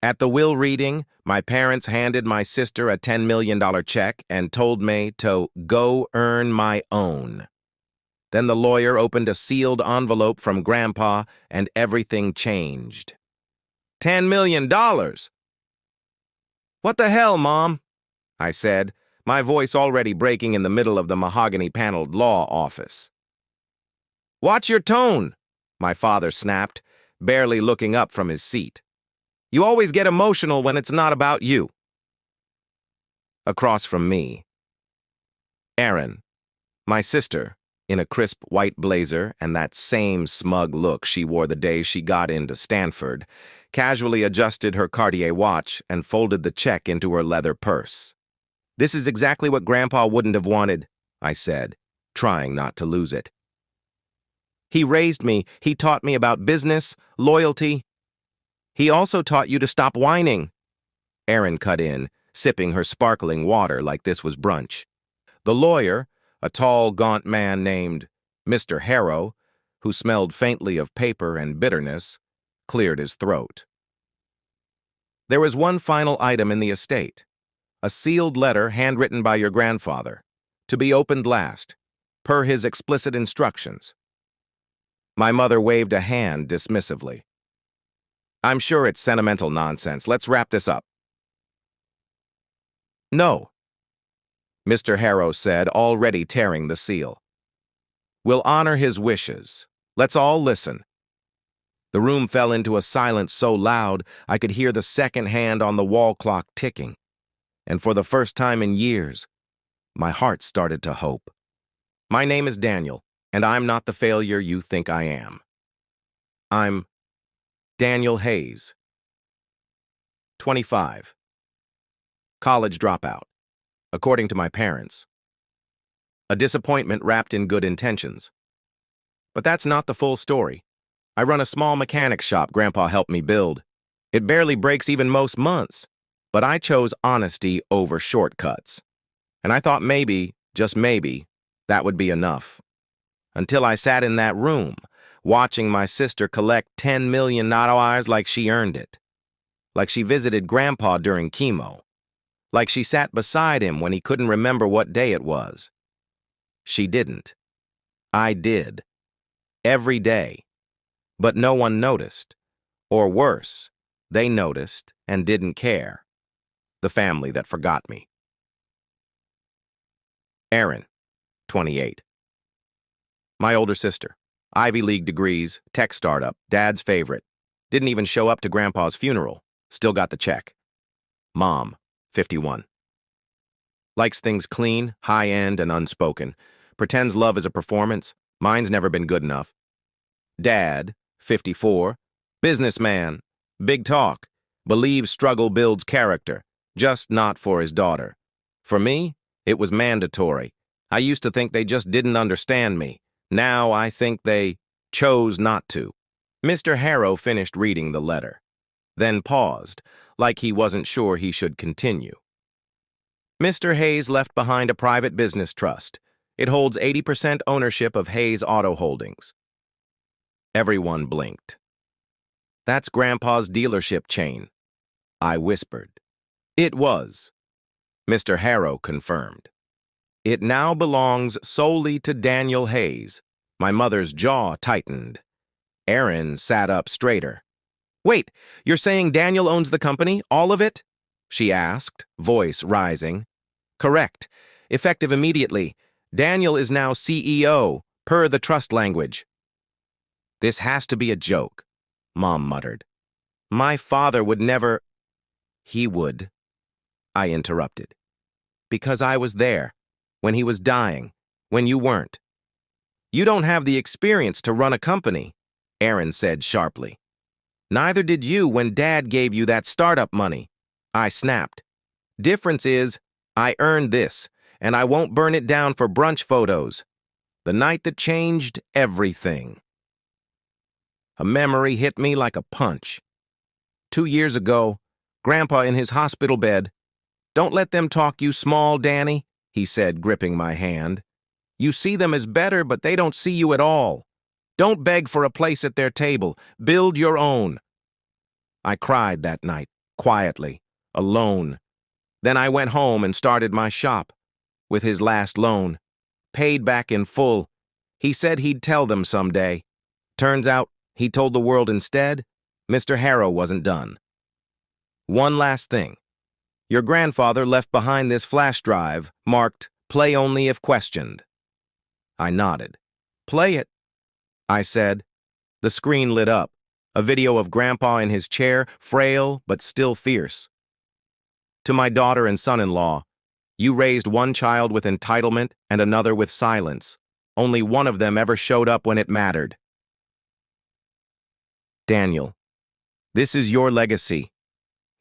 At the will reading, my parents handed my sister a $10 million check and told me to go earn my own. Then the lawyer opened a sealed envelope from Grandpa and everything changed. $10 million! What the hell, Mom? I said, my voice already breaking in the middle of the mahogany-paneled law office. Watch your tone, my father snapped, barely looking up from his seat. You always get emotional when it's not about you. Across from me, Erin, my sister, in a crisp white blazer and that same smug look she wore the day she got into Stanford, casually adjusted her Cartier watch and folded the check into her leather purse. This is exactly what Grandpa wouldn't have wanted, I said, trying not to lose it. He raised me. He taught me about business, loyalty. He also taught you to stop whining. Erin cut in, sipping her sparkling water like this was brunch. The lawyer, a tall, gaunt man named Mr. Harrow, who smelled faintly of paper and bitterness, cleared his throat. There was one final item in the estate, a sealed letter handwritten by your grandfather, to be opened last, per his explicit instructions. My mother waved a hand dismissively. I'm sure it's sentimental nonsense. Let's wrap this up. No, Mr. Harrow said, already tearing the seal. We'll honor his wishes. Let's all listen. The room fell into a silence so loud I could hear the second hand on the wall clock ticking. And for the first time in years, my heart started to hope. My name is Daniel, and I'm not the failure you think I am. I'm Daniel Hayes, 25, college dropout, according to my parents. A disappointment wrapped in good intentions. But that's not the full story. I run a small mechanic shop Grandpa helped me build. It barely breaks even most months, but I chose honesty over shortcuts. And I thought maybe, just maybe, that would be enough. Until I sat in that room, watching my sister collect 10 million $10 like she earned it. Like she visited Grandpa during chemo. Like she sat beside him when he couldn't remember what day it was. She didn't. I did. Every day. But no one noticed. Or worse, they noticed and didn't care. The family that forgot me. Erin, 28. My older sister. Ivy League degrees, tech startup, dad's favorite. Didn't even show up to Grandpa's funeral. Still got the check. Mom, 51. Likes things clean, high-end, and unspoken. Pretends love is a performance. Mine's never been good enough. Dad, 54. Businessman. Big talk. Believes struggle builds character. Just not for his daughter. For me, it was mandatory. I used to think they just didn't understand me. Now I think they chose not to. Mr. Harrow finished reading the letter, then paused, like he wasn't sure he should continue. Mr. Hayes left behind a private business trust. It holds 80% ownership of Hayes Auto Holdings. Everyone blinked. That's Grandpa's dealership chain, I whispered. It was. Mr. Harrow confirmed. It now belongs solely to Daniel Hayes. My mother's jaw tightened. Erin sat up straighter. Wait, you're saying Daniel owns the company, all of it? She asked, voice rising. Correct. Effective immediately. Daniel is now CEO, per the trust language. This has to be a joke, Mom muttered. My father would never... He would, I interrupted. Because I was there. When he was dying, when you weren't. You don't have the experience to run a company, Erin said sharply. Neither did you when Dad gave you that startup money. I snapped. Difference is, I earned this, and I won't burn it down for brunch photos. The night that changed everything. A memory hit me like a punch. 2 years ago, Grandpa in his hospital bed. Don't let them talk you small, Danny, he said, gripping my hand. You see them as better, but they don't see you at all. Don't beg for a place at their table. Build your own. I cried that night, quietly, alone. Then I went home and started my shop, with his last loan, paid back in full. He said he'd tell them someday. Turns out, he told the world instead, Mr. Harrow wasn't done. One last thing. Your grandfather left behind this flash drive marked, "Play only if questioned." I nodded. "Play it," I said. The screen lit up, a video of Grandpa in his chair, frail but still fierce. To my daughter and son-in-law, you raised one child with entitlement and another with silence. Only one of them ever showed up when it mattered. Daniel, this is your legacy.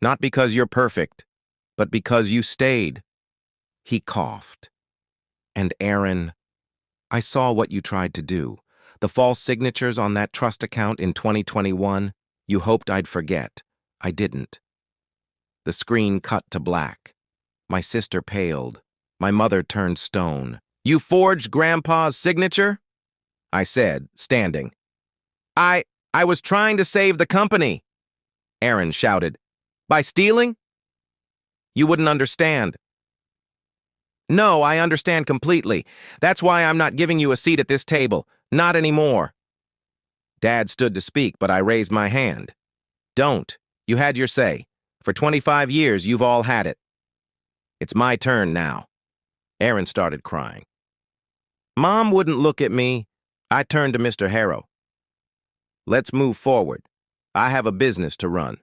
Not because you're perfect, but because you stayed. He coughed. And Aaron, I saw what you tried to do. The false signatures on that trust account in 2021, you hoped I'd forget. I didn't. The screen cut to black. My sister paled. My mother turned stone. You forged Grandpa's signature? I said, standing. I was trying to save the company, Aaron shouted. By stealing? You wouldn't understand. No, I understand completely. That's why I'm not giving you a seat at this table. Not anymore. Dad stood to speak, but I raised my hand. Don't. You had your say. For 25 years, you've all had it. It's my turn now. Aaron started crying. Mom wouldn't look at me. I turned to Mr. Harrow. Let's move forward. I have a business to run.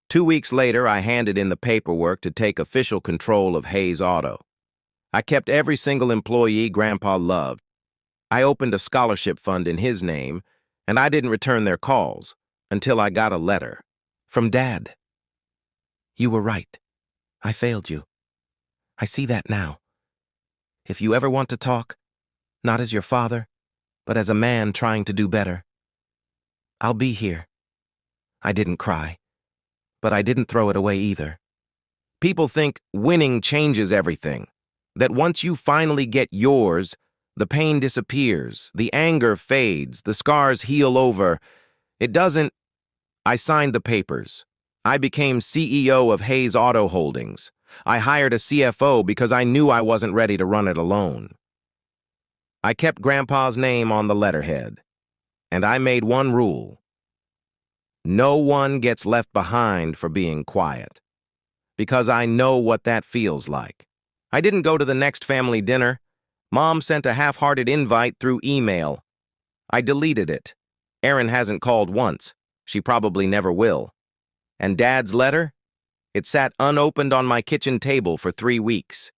2 weeks later, I handed in the paperwork to take official control of Hayes Auto. I kept every single employee Grandpa loved. I opened a scholarship fund in his name, and I didn't return their calls until I got a letter from Dad. You were right. I failed you. I see that now. If you ever want to talk, not as your father, but as a man trying to do better, I'll be here. I didn't cry, but I didn't throw it away either. People think winning changes everything, that once you finally get yours, the pain disappears, the anger fades, the scars heal over. It doesn't. I signed the papers. I became CEO of Hayes Auto Holdings. I hired a CFO because I knew I wasn't ready to run it alone. I kept Grandpa's name on the letterhead, and I made one rule. No one gets left behind for being quiet, because I know what that feels like. I didn't go to the next family dinner. Mom sent a half-hearted invite through email. I deleted it. Erin hasn't called once. She probably never will. And Dad's letter? It sat unopened on my kitchen table for 3 weeks.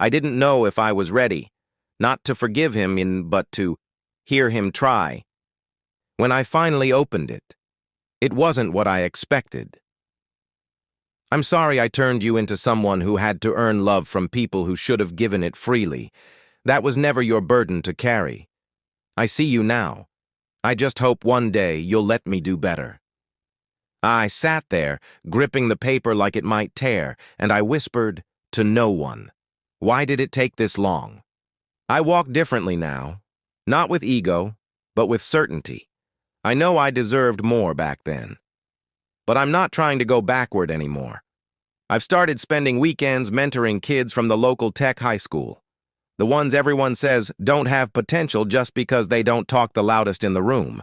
I didn't know if I was ready, not to forgive him but to hear him try. When I finally opened it, it wasn't what I expected. I'm sorry I turned you into someone who had to earn love from people who should have given it freely. That was never your burden to carry. I see you now. I just hope one day you'll let me do better. I sat there, gripping the paper like it might tear, and I whispered to no one. Why did it take this long? I walk differently now, not with ego, but with certainty. I know I deserved more back then. But I'm not trying to go backward anymore. I've started spending weekends mentoring kids from the local tech high school. The ones everyone says don't have potential just because they don't talk the loudest in the room.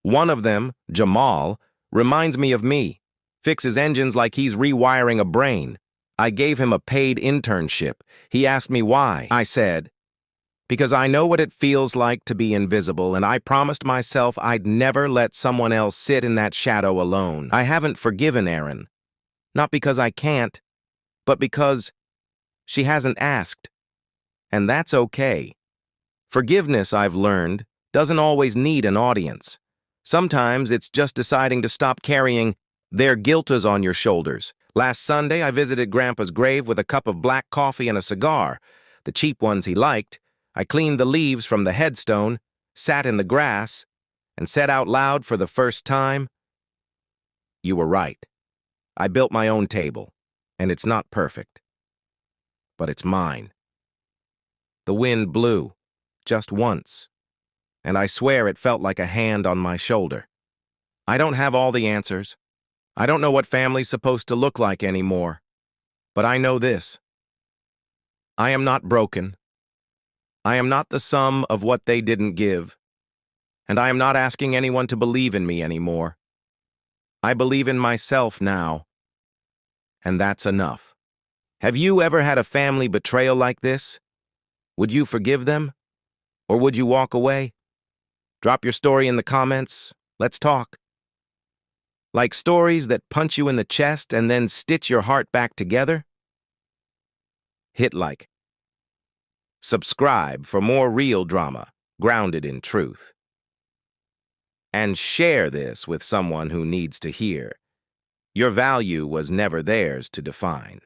One of them, Jamal, reminds me of me, fixes engines like he's rewiring a brain. I gave him a paid internship. He asked me why. I said, because I know what it feels like to be invisible, and I promised myself I'd never let someone else sit in that shadow alone. I haven't forgiven Erin. Not because I can't, but because she hasn't asked. And that's okay. Forgiveness, I've learned, doesn't always need an audience. Sometimes it's just deciding to stop carrying their guiltas on your shoulders. Last Sunday, I visited Grandpa's grave with a cup of black coffee and a cigar, the cheap ones he liked. I cleaned the leaves from the headstone, sat in the grass, and said out loud for the first time, "You were right. I built my own table, and it's not perfect. But it's mine." The wind blew, just once, and I swear it felt like a hand on my shoulder. I don't have all the answers. I don't know what family's supposed to look like anymore, but I know this. I am not broken. I am not the sum of what they didn't give, and I am not asking anyone to believe in me anymore. I believe in myself now, and that's enough. Have you ever had a family betrayal like this? Would you forgive them? Or would you walk away? Drop your story in the comments. Let's talk. Like stories that punch you in the chest and then stitch your heart back together? Hit like. Subscribe for more real drama, grounded in truth. And share this with someone who needs to hear. Your value was never theirs to define.